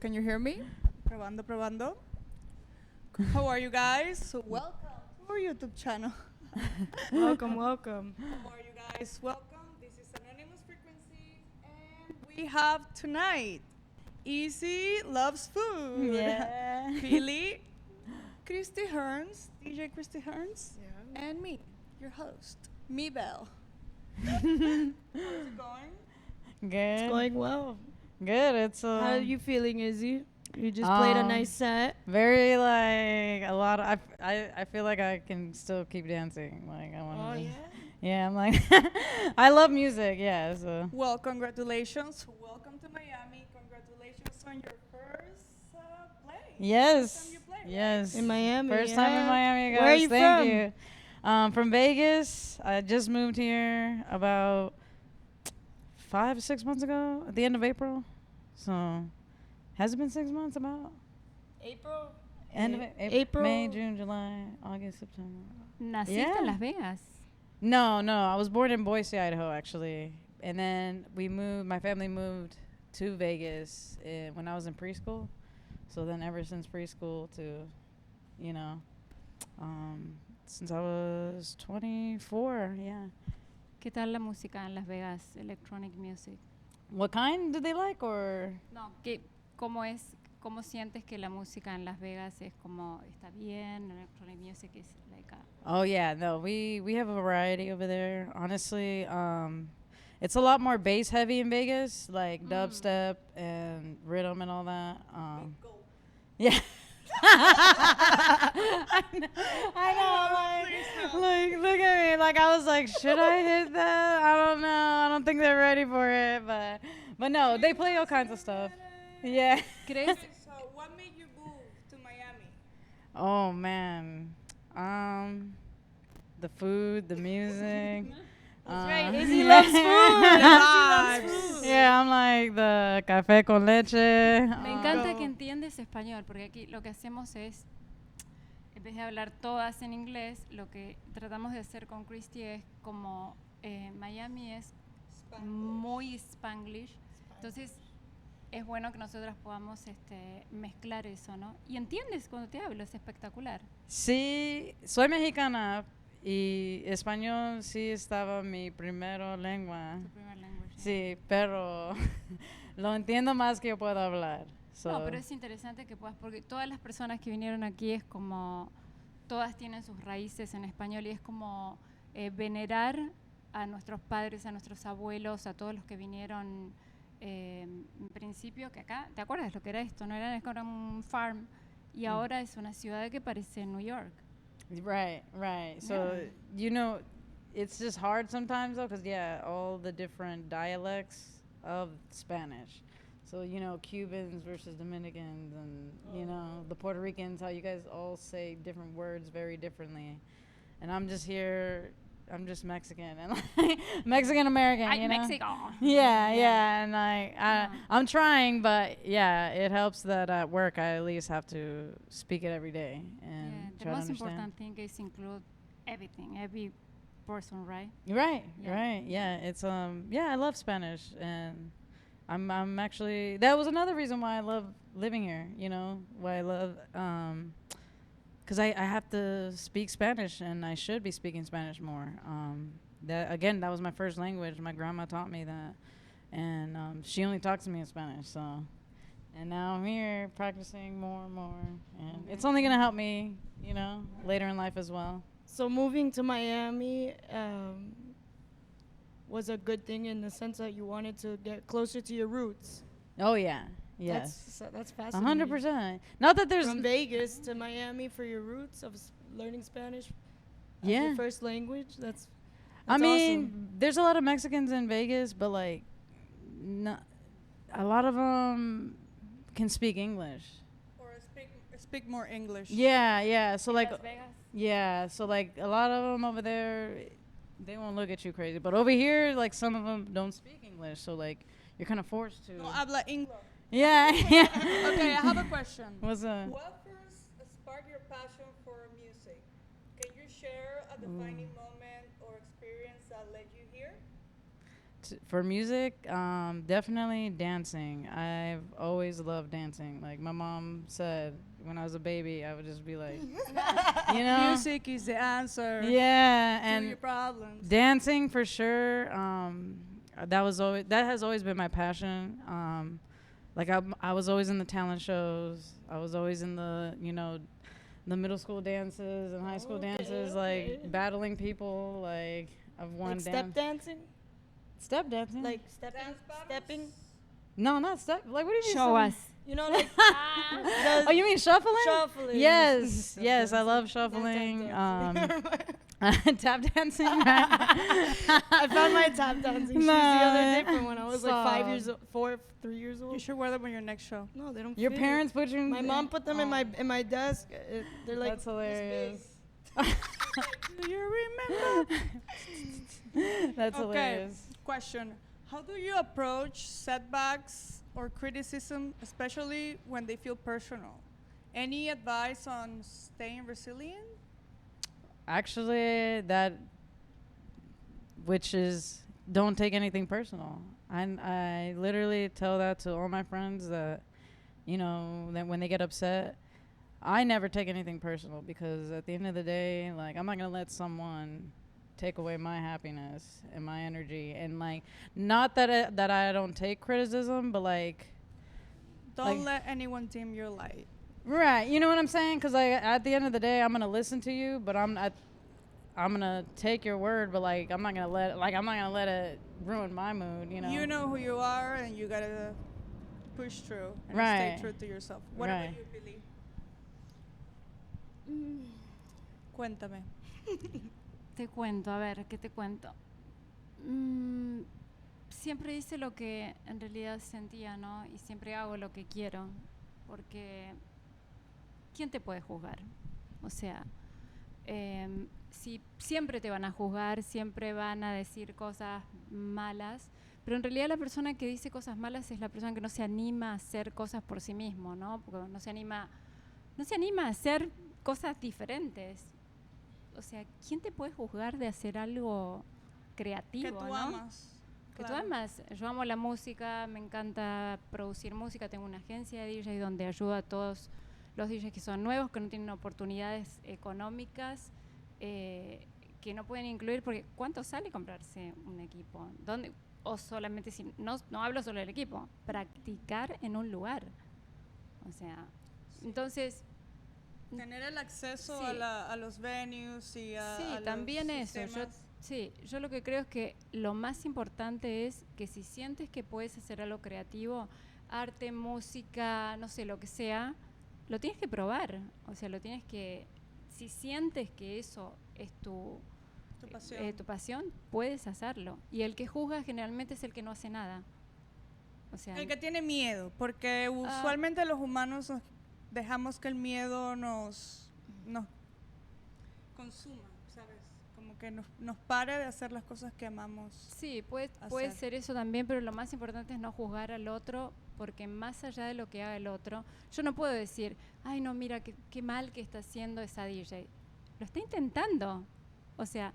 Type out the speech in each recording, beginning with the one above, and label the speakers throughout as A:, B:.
A: Can you hear me? Probando, probando. How are you guys? So welcome to our YouTube channel.
B: Welcome, welcome.
A: How are you guys? Welcome. This is Anonymous Frequency, and we have tonight Easy Loves Food.
B: Yeah.
A: Pilhi, Cristi Hearns, DJ Cristi Hearns,
B: Yeah.
A: and me, your host, me Belle. How's it going?
B: It's
C: Good.
B: going well.
C: Good. It's
B: How are you feeling, Izzy? You just played a nice set.
C: very like a lot of I feel like I can still keep dancing. Like I want to.
B: Oh, yeah?
C: Yeah, I'm like I love music. Yeah. So
A: Well, congratulations. Welcome to Miami. Congratulations on your first play. First
C: yes.
A: time you played, right?
C: Yes.
B: In Miami.
C: First time in
B: yeah.
C: Miami, guys.
B: Where are you
C: Thank
B: from?
C: you. From Vegas. I just moved here about 5 or 6 months ago at the end of April. So has it been 6 months about?
B: April?
C: End of
B: April.
C: May, June, July, August, September.
D: ¿Naciste
C: Yeah.
D: en Las Vegas?
C: No, I was born in Boise, Idaho, actually. And then my family moved to Vegas when I was in preschool. So then ever since preschool to, you know, since I was 24, yeah.
D: ¿Qué tal la música en Las Vegas? Electronic music.
C: What kind do they like or?
D: No, ¿cómo sientes que la música en Las Vegas es como, está bien? Electronic music is like a...
C: Oh yeah, no, we have a variety over there. Honestly, it's a lot more bass heavy in Vegas, like dubstep and rhythm and all that. Yeah. I know, like, look at me. Like, I was like, should I hit that? I don't know. I don't think they're ready for it, but no, they play all kinds of stuff. Yeah.
D: ¿Crees?
A: Okay, so what made you move to Miami?
C: Oh man, the food, the music.
B: That's right. Izzy loves food.
A: Vibes.
C: Yeah, I'm like the café con leche.
D: Me encanta que entiendes español, porque aquí lo que hacemos es, en vez de hablar todas en inglés, lo que tratamos de hacer con Cristi es como Miami es muy Spanglish, entonces es bueno que nosotras podamos mezclar eso, ¿no? Y entiendes cuando te hablo, es espectacular.
C: Sí, soy mexicana y español sí estaba mi primera lengua.
D: Tu primer language.
C: Sí, pero lo entiendo más que yo puedo hablar. So.
D: No, pero es interesante que puedas, porque todas las personas que vinieron aquí es como, todas tienen sus raíces en español y es como venerar a nuestros padres, a nuestros abuelos, a todos los que vinieron en principio, que acá, ¿te acuerdas lo que era esto? No era un farm y ahora es una ciudad que parece New York.
C: Right. So,
D: Yeah.
C: you know, it's just hard sometimes though, because yeah, all the different dialects of Spanish. So, you know, Cubans versus Dominicans and, you know, the Puerto Ricans, how you guys all say different words very differently. And I'm just here, I'm just Mexican and like Mexican American, you know?
D: Mexico.
C: Yeah, and like
D: Yeah.
C: I'm trying, but yeah, it helps that at work I at least have to speak it every day and
D: Yeah, the
C: try to
D: most
C: understand.
D: important thing is include everything, every person, right?
C: Right,
D: Yeah.
C: right. Yeah, it's yeah, I love Spanish and I'm actually that was another reason why I love living here, you know, why I love cuz I have to speak Spanish and I should be speaking Spanish more. That was my first language. My grandma taught me that. And she only talks to me in Spanish, so and now I'm here practicing more and more and it's only going to help me, you know, later in life as well.
B: So moving to Miami was a good thing in the sense that you wanted to get closer to your roots.
C: Oh yeah. Yes.
B: That's fascinating.
C: 100%. Not that there's
B: From Vegas to Miami for your roots of learning Spanish as
C: Yeah.
B: your first language. That's
C: I mean,
B: awesome.
C: there's a lot of Mexicans in Vegas, but like a lot of them can speak English.
A: Or speak more English.
C: Yeah. So like
D: Las Vegas.
C: yeah, so like a lot of them over there they won't look at you crazy, but over here like some of them don't speak English, so like you're kind of forced to.
A: No habla English.
C: Yeah.
A: Okay, I have a question.
C: What's that?
A: What first sparked your passion for music? Can you share a defining moment or experience that led you here?
C: for music, definitely dancing. I've always loved dancing. Like my mom said, when I was a baby, I would just be like, you know,
A: Music is the answer
C: yeah,
A: to
C: and
A: your problems.
C: dancing for sure. That has always been my passion. Like I was always in the talent shows. I was always in the middle school dances and high school dances, like battling people. Like I've won
B: Like step dancing?
C: Step dancing.
B: Like stepping?
C: No, not step. Like what do you mean?
D: Show us.
B: You know, like
C: Oh, you mean shuffling?
B: shuffling.
C: Yes, yes, I love shuffling. Tap dancing. Right?
B: I found my tap dancing shoes the other day from when I was like
C: Stop.
B: 5 years old, 3 years old.
A: You should wear them on your next show.
B: No, they don't
C: Your
B: fit.
C: parents put you in.
B: My mom put them in my desk. They're like
C: That's hilarious.
A: Do you remember?
C: That's
A: Okay.
C: hilarious.
A: Question: how do you approach setbacks or criticism, especially when they feel personal? Any advice on staying resilient?
C: Actually, which is don't take anything personal. I literally tell that to all my friends that, that when they get upset, I never take anything personal because at the end of the day, like I'm not gonna let someone take away my happiness and my energy and like not that I don't take criticism, but like
A: Don't let anyone dim your light.
C: right, you know what I'm saying? Because like at the end of the day, I'm gonna listen to you, but I'm gonna take your word, but like I'm not gonna let it ruin my mood.
A: You know who you are, and you gotta push through and
C: Right.
A: stay true to yourself. What
C: Right.
A: about you, Pilhi? Cuéntame.
D: Te cuento, a ver, ¿qué te cuento? Siempre hice lo que en realidad sentía, ¿no? Y siempre hago lo que quiero, porque ¿quién te puede juzgar? O sea, si siempre te van a juzgar, siempre van a decir cosas malas, pero en realidad la persona que dice cosas malas es la persona que no se anima a hacer cosas por sí mismo, ¿no? Porque no se anima a hacer cosas diferentes. O sea, ¿quién te puede juzgar de hacer algo creativo,
A: Que tú
D: ¿no?
A: amas.
D: Que tú
A: Claro.
D: amas. Yo amo la música, me encanta producir música, tengo una agencia de DJ donde ayudo a todos los DJs que son nuevos, que no tienen oportunidades económicas, que no pueden incluir, porque ¿cuánto sale comprarse un equipo? ¿Dónde? O solamente, no hablo solo del equipo, practicar en un lugar. O sea, entonces...
A: Tener el acceso
D: Sí.
A: a los venues y a
D: Sí,
A: los
D: también eso.
A: sistemas.
D: Yo lo que creo es que lo más importante es que si sientes que puedes hacer algo creativo, arte, música, no sé, lo que sea, lo tienes que probar. O sea, si sientes que eso es tu pasión, puedes hacerlo. Y el que juzga generalmente es el que no hace nada. O sea,
A: El que tiene miedo, porque usualmente los humanos dejamos que el miedo nos consuma, ¿sabes? Como que nos pare de hacer las cosas que amamos.
D: sí, puede
A: hacer.
D: ser eso también, pero lo más importante es no juzgar al otro, porque más allá de lo que haga el otro, yo no puedo decir, ay no, mira, qué mal que está haciendo esa DJ. Lo está intentando. O sea,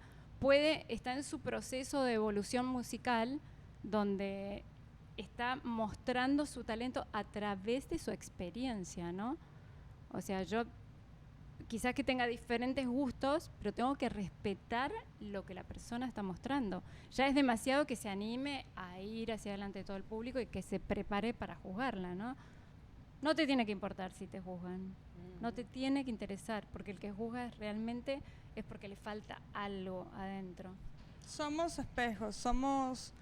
D: está en su proceso de evolución musical, donde está mostrando su talento a través de su experiencia, ¿no? O sea, yo quizás que tenga diferentes gustos, pero tengo que respetar lo que la persona está mostrando. Ya es demasiado que se anime a ir hacia adelante de todo el público y que se prepare para juzgarla, ¿no? No te tiene que importar si te juzgan, no te tiene que interesar, porque el que juzga realmente es porque le falta algo adentro.
A: Somos espejos, somos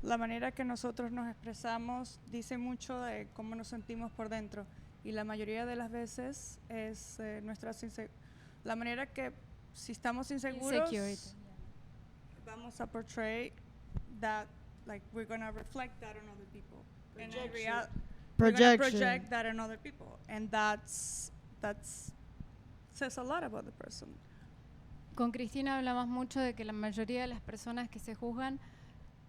A: la manera que nosotros nos expresamos, dice mucho de cómo nos sentimos por dentro. Y la mayoría de las veces es la manera que si estamos inseguros
D: Insecurity.
A: vamos a portray that, like we're gonna reflect that on other people. And in we're gonna project that on other people, and that's says a lot about the person.
D: Con Cristina hablamos mucho de que la mayoría de las personas que se juzgan,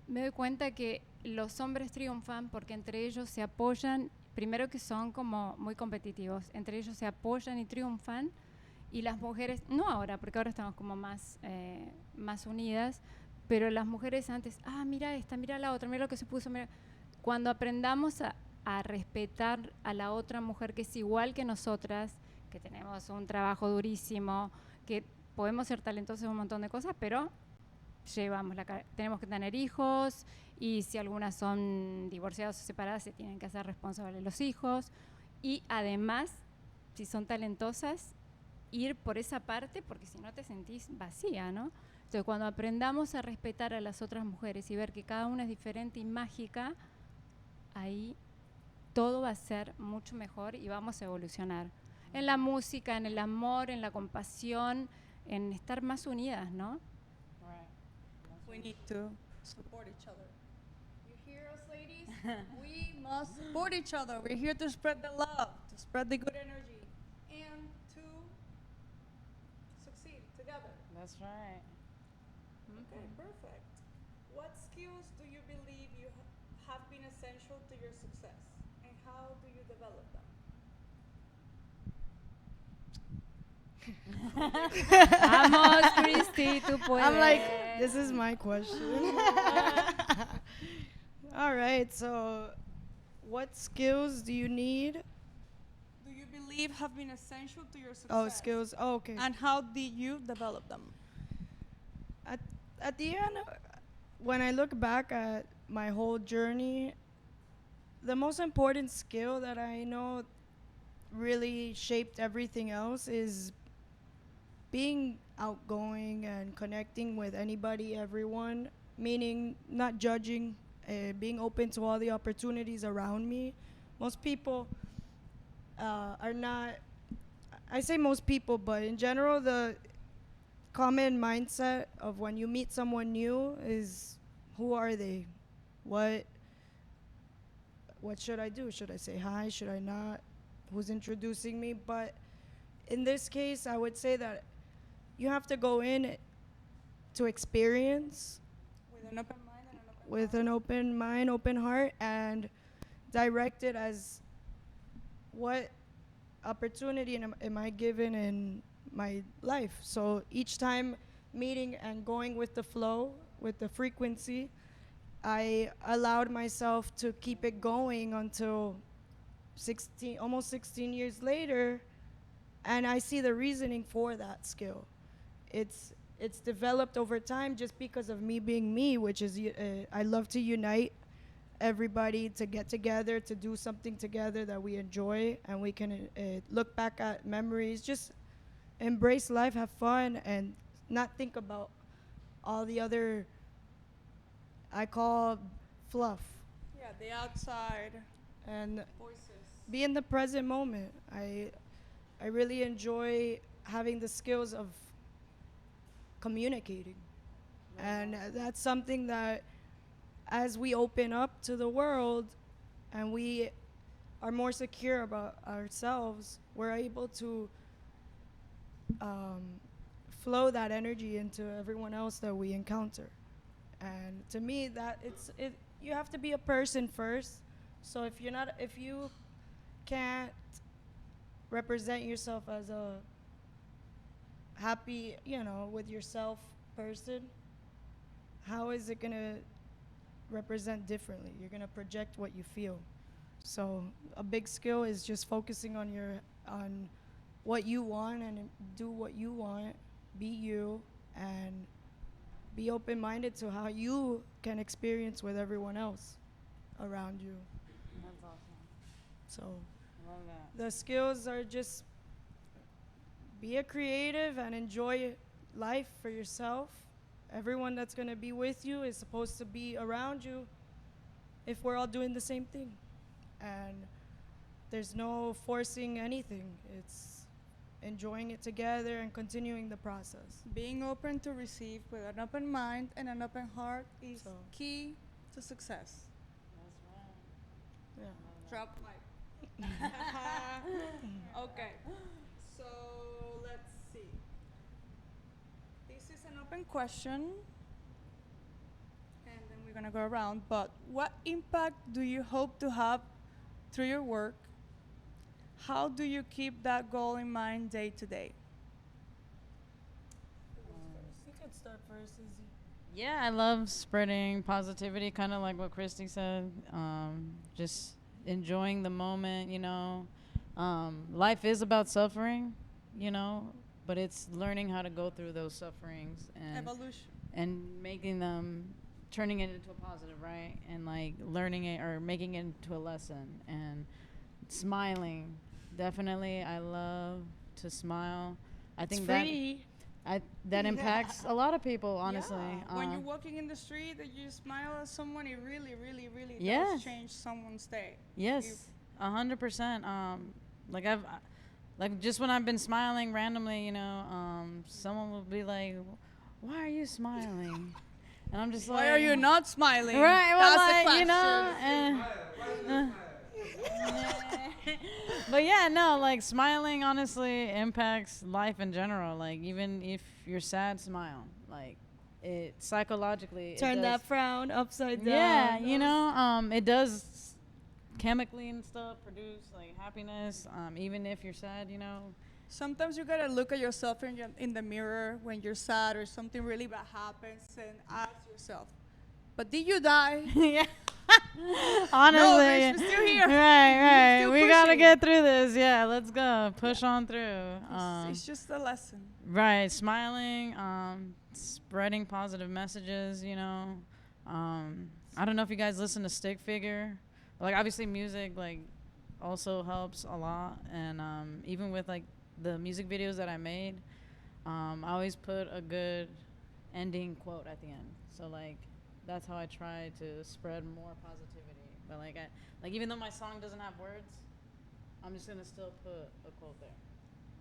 D: me doy cuenta que los hombres triunfan porque entre ellos se apoyan, primero que son como muy competitivos, entre ellos se apoyan y triunfan, y las mujeres, no ahora, porque ahora estamos como más unidas, pero las mujeres antes, mira esta, mira la otra, mira lo que se puso, mira. Cuando aprendamos a respetar a la otra mujer que es igual que nosotras, que tenemos un trabajo durísimo, que podemos ser talentosos en un montón de cosas, pero tenemos que tener hijos, y si algunas son divorciadas o separadas, se tienen que hacer responsables de los hijos, y además, si son talentosas, ir por esa parte, porque si no te sentís vacía, ¿no? Entonces, cuando aprendamos a respetar a las otras mujeres y ver que cada una es diferente y mágica, ahí todo va a ser mucho mejor y vamos a evolucionar. En la música, en el amor, en la compasión, en estar más unidas, ¿no?
A: We need to support each other. You hear us, ladies? We must support each other. We're here to spread the love, to spread the good energy, and to succeed together.
C: That's right.
A: Okay, perfect. What skills do you believe have been essential to your success, and how do you develop them?
D: Vamos, Cristi, tú puedes.
B: I'm like, this is my question. All right, so what skills do you need?
A: Do you believe have been essential to your success?
B: Oh, skills. Oh, okay.
A: And how did you develop them?
B: At the end, when I look back at my whole journey, the most important skill that I know really shaped everything else is being outgoing and connecting with anybody, everyone, meaning not judging, being open to all the opportunities around me. Most people are not, I say most people, but in general, the common mindset of when you meet someone new is, who are they? What should I do? Should I say hi? Should I not? Who's introducing me? But in this case, I would say that you have to go in to experience
A: With an open mind and an open
B: with
A: heart.
B: an open mind, open heart, and direct it as, what opportunity am I given in my life? So each time meeting and going with the flow, with the frequency, I allowed myself to keep it going until almost 16 years later, and I see the reasoning for that skill. It's developed over time just because of me being me, which is I love to unite everybody, to get together, to do something together that we enjoy, and we can look back at memories, just embrace life, have fun, and not think about all the other, I call, fluff,
A: Yeah, the outside
B: and
A: voices.
B: be in the present moment. I really enjoy having the skills of communicating. And that's something that, as we open up to the world and we are more secure about ourselves, we're able to flow that energy into everyone else that we encounter. And to me, that you have to be a person first. So if you can't represent yourself as a happy, with yourself person, how is it gonna represent differently? You're gonna project what you feel. So a big skill is just focusing on what you want, and do what you want, be you, and be open-minded to how you can experience with everyone else around you.
C: That's awesome.
B: So
C: I love that.
B: the skills are just, be a creative and enjoy life for yourself. Everyone that's going to be with you is supposed to be around you if we're all doing the same thing. And there's no forcing anything. It's enjoying it together and continuing the process.
A: Being open to receive with an open mind and an open heart is
B: So-
A: key to success.
C: That's right.
B: Yeah.
A: Drop mic. Okay, so let's see. This is an open question, and then we're gonna go around. But what impact do you hope to have through your work? How do you keep that goal in mind day to day?
B: You could start first, Izzy.
C: Yeah, I love spreading positivity, kind of like what Cristi said. Just enjoying the moment, you know. Life is about suffering, you know, but it's learning how to go through those sufferings
A: Evolution.
C: and making them, turning it into a positive, right? And like learning it or making it into a lesson and smiling. Definitely, I love to smile. I think
B: It's
C: that
B: free.
C: that impacts a lot of people, honestly.
A: Yeah. When you're walking in the street and you smile at someone, it really, really, really
C: Yes.
A: does change someone's day.
C: Yes, 100%. Like like just when I've been smiling randomly, you know, someone will be like, "Why are you smiling?" And I'm just like,
A: Why are you not smiling?
C: Right, well,
A: That's the
C: like, you
A: question.
C: know, but yeah, no, like smiling honestly impacts life in general. Like even if you're sad, smile. Like it psychologically.
B: Turn
C: it
B: that
C: does,
B: frown upside down.
C: yeah, you know, it does chemically and stuff produce like happiness. Even if you're sad, you know.
A: Sometimes you gotta look at yourself in the mirror when you're sad or something really bad happens and ask yourself, but did you die?
C: Yeah. Honestly,
A: No, bitch, we're still here.
C: right.
A: Still
C: We gotta
A: pushing.
C: get through this. Yeah, let's go. Push on through.
A: It's just a lesson.
C: Right, smiling, spreading positive messages. You know, I don't know if you guys listen to Stick Figure. Like obviously, music like also helps a lot, and even with like the music videos that I made, I always put a good ending quote at the end. So like that's how I try to spread more positivity. But like even though my song doesn't have words, I'm just gonna still put a quote there,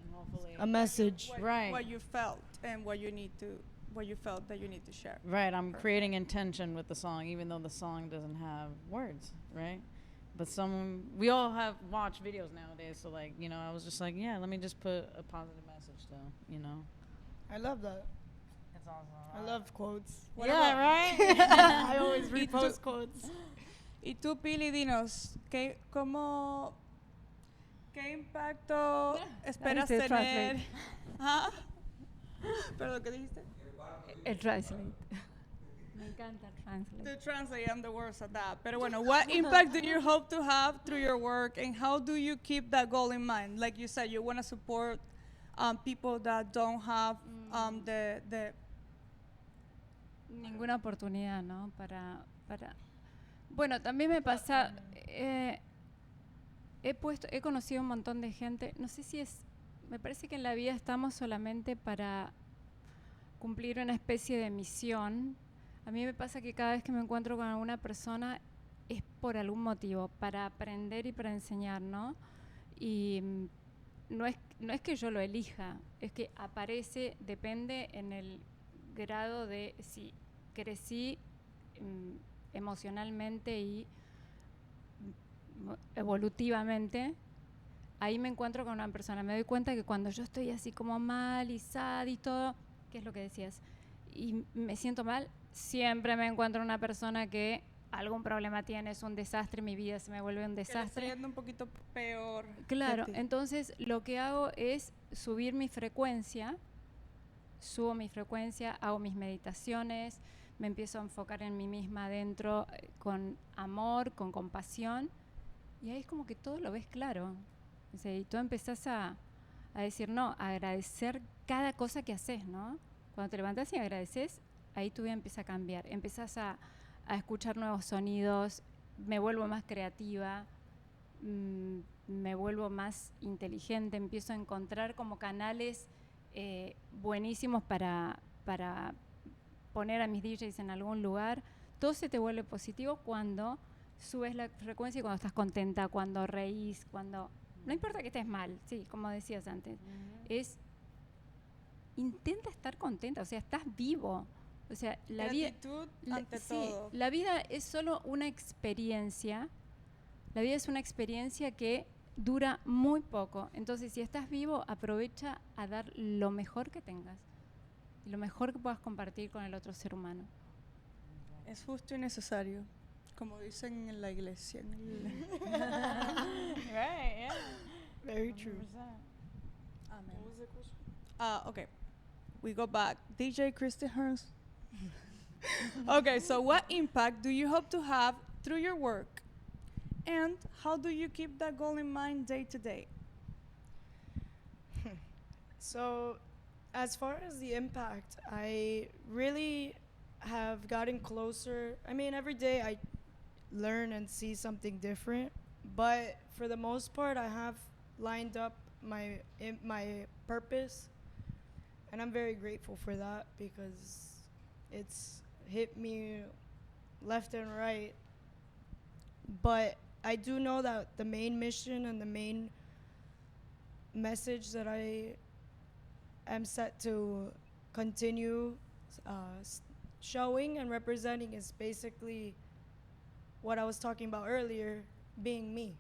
C: and hopefully
B: A message.
C: Right.
A: What you felt and what you felt that you need to share.
C: Right, I'm
A: Perfect.
C: creating intention with the song, even though the song doesn't have words, right? But we all have watched videos nowadays, so like, you know, I was just like, yeah, let me just put a positive message still, you know?
B: I love that.
C: It's awesome.
B: I love quotes.
C: Yeah, right?
B: I always repost quotes.
A: Y tú, Pili, dinos, ¿qué impacto esperas
D: Dale,
A: tener?
D: translate.
A: ¿Ah? ¿Pero qué dijiste?
D: El translate. Me encanta el translate.
A: To translate on the words of that. Pero bueno, what impact do you hope to have through your work, and how do you keep that goal in mind? Like you said, you want to support people that don't have the
D: Ninguna oportunidad, ¿no? Bueno, también me pasa, he conocido un montón de gente, no sé si me parece que en la vida estamos solamente para cumplir una especie de misión. A mí me pasa que cada vez que me encuentro con alguna persona es por algún motivo, para aprender y para enseñar, ¿no? Y no es que yo lo elija, es que aparece, depende en el grado de si crecí emocionalmente y evolutivamente. Ahí me encuentro con una persona, me doy cuenta que cuando yo estoy así como mal y sad y todo, ¿qué es lo que decías? Y me siento mal, siempre me encuentro una persona que algún problema tiene, es un desastre, mi vida se me vuelve un desastre.
A: Estoy yendo un poquito peor.
D: Claro, entonces lo que hago es subir mi frecuencia, subo mi frecuencia, hago mis meditaciones, me empiezo a enfocar en mí misma adentro con amor, con compasión, y ahí es como que todo lo ves claro. O sea, y tú empezás a decir, no, a agradecer cada cosa que haces, ¿no? Cuando te levantás y agradeces, ahí tu vida empieza a cambiar, empezás a escuchar nuevos sonidos, me vuelvo más creativa, me vuelvo más inteligente, empiezo a encontrar como canales buenísimos para poner a mis DJs en algún lugar. Todo se te vuelve positivo cuando subes la frecuencia y cuando estás contenta, cuando reís, cuando... No importa que estés mal, sí, como decías antes. Intenta estar contenta, o sea, estás vivo. O sea, la vida...
A: Gratitud ante todo.
D: La vida es solo una experiencia. La vida es una experiencia que dura muy poco. Entonces, si estás vivo, aprovecha a dar lo mejor que tengas. Y lo mejor que puedas compartir con el otro ser humano.
A: Es justo y necesario, como dicen en la iglesia.
C: Right, yeah.
B: Very true.
C: 100%.
A: Amen. What was the question? Okay, we go back. DJ Cristi Hearns. Okay, so what impact do you hope to have through your work? And how do you keep that goal in mind day to day?
B: So, as far as the impact, I really have gotten closer. I mean, every day I learn and see something different, but for the most part, I have lined up my purpose, and I'm very grateful for that because it's hit me left and right. But I do know that the main mission and the main message that I am set to continue showing and representing is basically what I was talking about earlier, being me,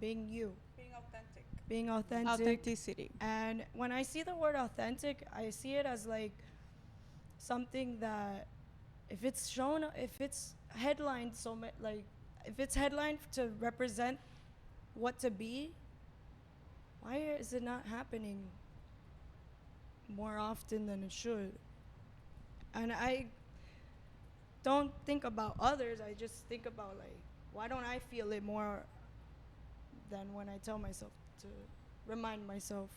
B: being you,
A: Being authentic.
B: being authentic.
A: Authenticity.
B: And when I see the word authentic, I see it as like something that if it's shown, if it's headlined like if it's headlined to represent what to be, why is it not happening more often than it should? And I don't think about others, I just think about like, why don't I feel it more than when I tell myself to remind myself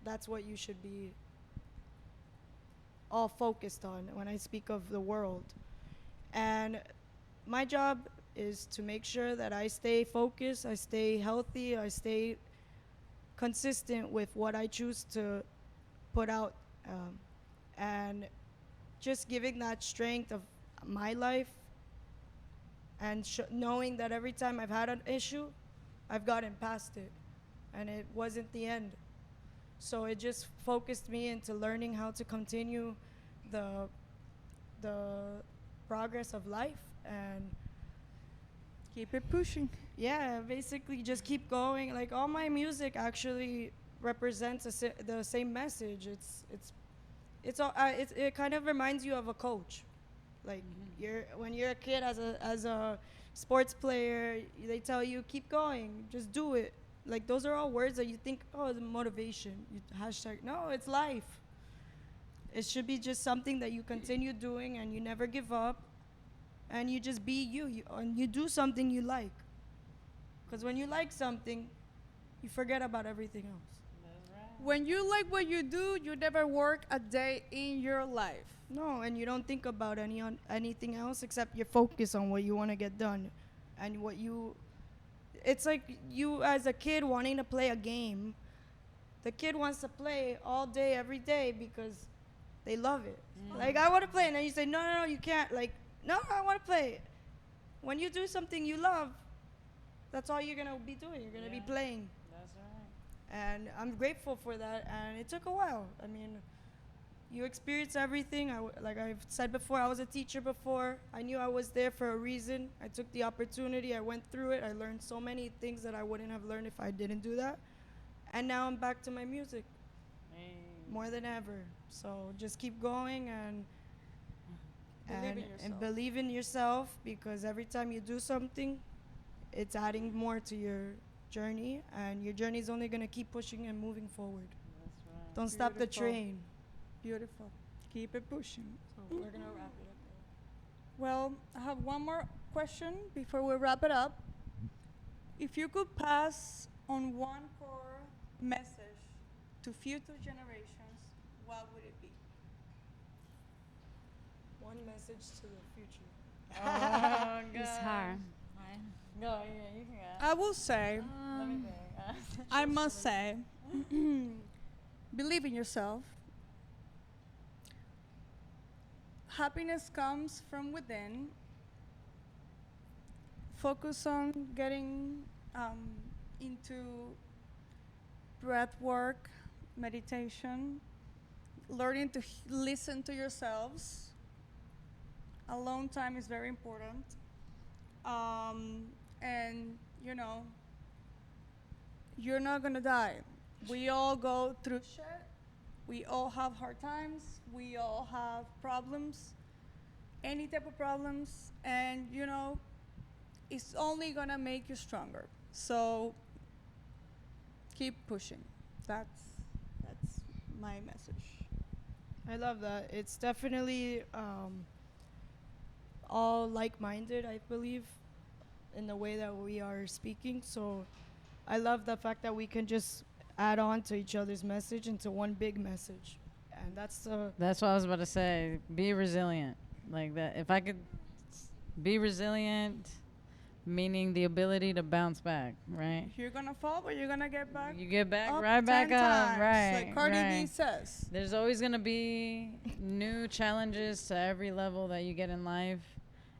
B: that's what you should be all focused on when I speak of the world. And my job is to make sure that I stay focused, I stay healthy, I stay consistent with what I choose to put out, and just giving that strength of my life and knowing that every time I've had an issue, I've gotten past it and it wasn't the end. So it just focused me into learning how to continue the progress of life and
A: Keep it pushing.
B: yeah, basically just keep going. Like all my music actually represents the same message. It kind of reminds you of a coach. Like when you're a kid as a sports player, they tell you keep going, just do it. Like those are all words that you think, oh, the motivation. Hashtag no, it's life. It should be just something that you continue doing and you never give up, and you just be you and you do something you like. Because when you like something, you forget about everything else.
A: When you like what you do, you never work a day in your life.
B: No, and you don't think about anything else except you focus on what you want to get done, and it's like you as a kid wanting to play a game. The kid wants to play all day, every day because they love it. Like, I want to play, and then you say, no, you can't. Like, no, I want to play. When you do something you love, that's all you're going to be doing. You're going to be playing.
C: That's right.
B: And I'm grateful for that, and it took a while. I mean, you experience everything. Like I've said before, I was a teacher before. I knew I was there for a reason. I took the opportunity. I went through it. I learned so many things that I wouldn't have learned if I didn't do that. And now I'm back to my music more than ever. So just keep going and believe in yourself, because every time you do something, it's adding more to your journey, and your journey is only going to keep pushing and moving forward.
C: That's right.
B: Don't stop the train.
A: Beautiful. Keep it pushing.
B: So we're going to wrap it up.
A: Well, I have one more question before we wrap it up. If you could pass on one core message to future generations, what would it be?
B: One message to the future.
C: Oh,
D: It's hard.
C: Go, yeah, you can go.
A: I will say,
C: Let me think.
A: I must say, believe in yourself. Happiness comes from within. Focus on getting into breath work, meditation, learning to listen to yourselves. Alone time is very important. And, you're not going to die. We all go through shit. We all have hard times. We all have problems, any type of problems. And, it's only going to make you stronger. So keep pushing. That's my message.
B: I love that. It's definitely all like-minded, I believe, in the way that we are speaking. So I love the fact that we can just add on to each other's message into one big message. And that's
C: That's what I was about to say. Be resilient. Like that. If I could be resilient, meaning the ability to bounce back, right?
A: You're gonna fall, but you're gonna get back.
C: You get back
A: up
C: right back
A: 10
C: up,
A: times,
C: right?
A: like Cardi
C: right.
A: B says.
C: There's always gonna be new challenges to every level that you get in life,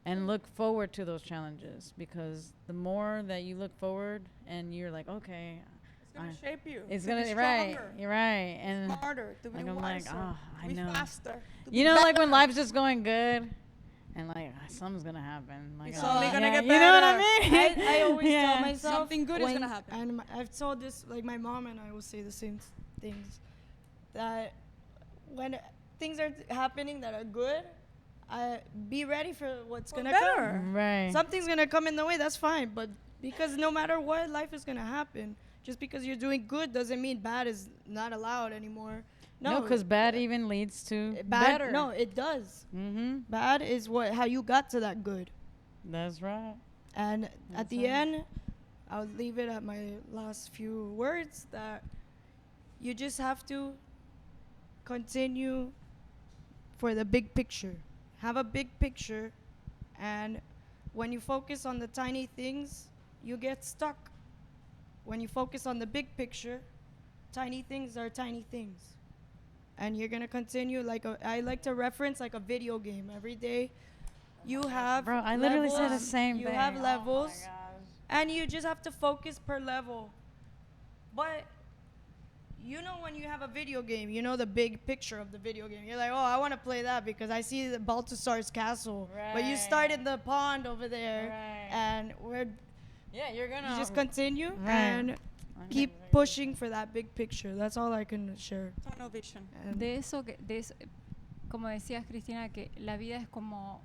C: and look forward to those challenges, because the more that you look forward and you're like, okay,
A: It's gonna shape you.
C: it's
A: to
C: gonna
A: be
C: right,
A: stronger,
C: you're right, and
A: smarter, to be
C: like I'm like,
A: wiser,
C: oh, I
A: to be
C: know.
A: faster. To
C: You
A: be
C: know, like when
A: better.
C: life's just going good, and like something's gonna happen. Like,
A: It's only gonna get
C: you know what I
A: better.
C: mean?
B: I always
C: Yeah.
B: tell myself
A: Something good is
B: when-
A: gonna happen.
B: And I've told this, like my mom and I will say the same things, that when things are happening that are good, be ready for what's
A: For
B: gonna
A: better.
B: come.
C: Right.
B: Something's gonna come in the way, that's fine, but because no matter what, life is gonna happen. Just because you're doing good doesn't mean bad is not allowed anymore.
C: No, because bad even leads to
B: bad.
C: better.
B: No, it does.
C: Mm-hmm.
B: Bad is how you got to that good.
C: That's right.
B: And at
C: That's
B: the
C: right.
B: end, I'll leave it at my last few words that you just have to continue for the big picture. Have a big picture, and when you focus on the tiny things, you get stuck. When you focus on the big picture, tiny things are tiny things. And you're gonna continue I like to reference like a video game. Every day you have
C: Bro, I literally said the
B: levels.
C: same
B: You
C: thing.
B: have
C: Oh
B: levels,
C: my gosh.
B: and you just have to focus per level. But you know, when you have a video game, you know the big picture of the video game. You're like, oh, I want to play that because I see the Balthasar's castle. But you start in the pond over there,
C: Right.
B: and
C: Yeah, you're gonna
B: you just continue
C: Right.
B: and keep pushing for that big picture. That's all I can share.
A: Tunnel vision.
B: And
D: De eso, como decías, Cristina, que la vida es como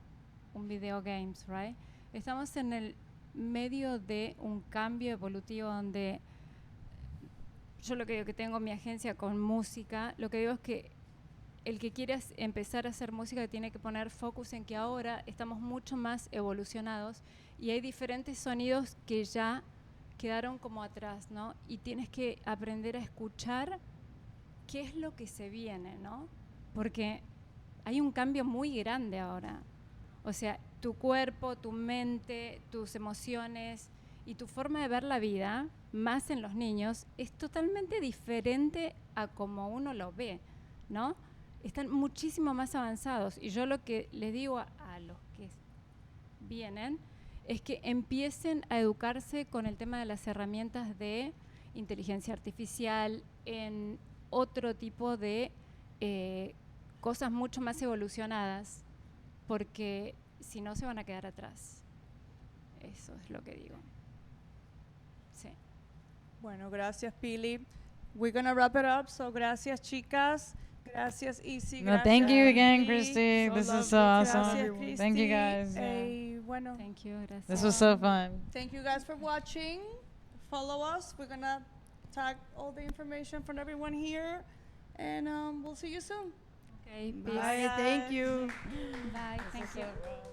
D: un video games, right? Estamos en el medio de un cambio evolutivo donde yo lo que digo que tengo mi agencia con música, lo que digo es que el que quiere empezar a hacer música tiene que poner focus en que ahora estamos mucho más evolucionados y hay diferentes sonidos que ya quedaron como atrás, ¿no? Y tienes que aprender a escuchar qué es lo que se viene, ¿no? Porque hay un cambio muy grande ahora. O sea, tu cuerpo, tu mente, tus emociones y tu forma de ver la vida, más en los niños, es totalmente diferente a como uno lo ve, ¿no? Están muchísimo más avanzados. Y yo lo que les digo a los que vienen es que empiecen a educarse con el tema de las herramientas de inteligencia artificial, en otro tipo de cosas mucho más evolucionadas, porque si no se van a quedar atrás. Eso es lo que digo. Sí.
A: Bueno, gracias, Pilhi. We're gonna wrap it up. So, gracias, chicas. Gracias, Easy.
C: No, thank you again,
A: Andy.
C: Cristi.
B: So
C: This is so
B: lovely.
C: awesome.
A: Gracias,
B: Everyone.
C: Thank you
A: Cristi.
C: guys. Yeah.
A: Bueno,
D: Thank you, gracias.
C: This was so fun.
A: thank you guys for watching. Follow us. We're gonna tag all the information from everyone here, and we'll see you soon.
D: Okay,
B: bye.
D: peace.
B: Thank you.
D: Bye. Thank you.
C: So fun.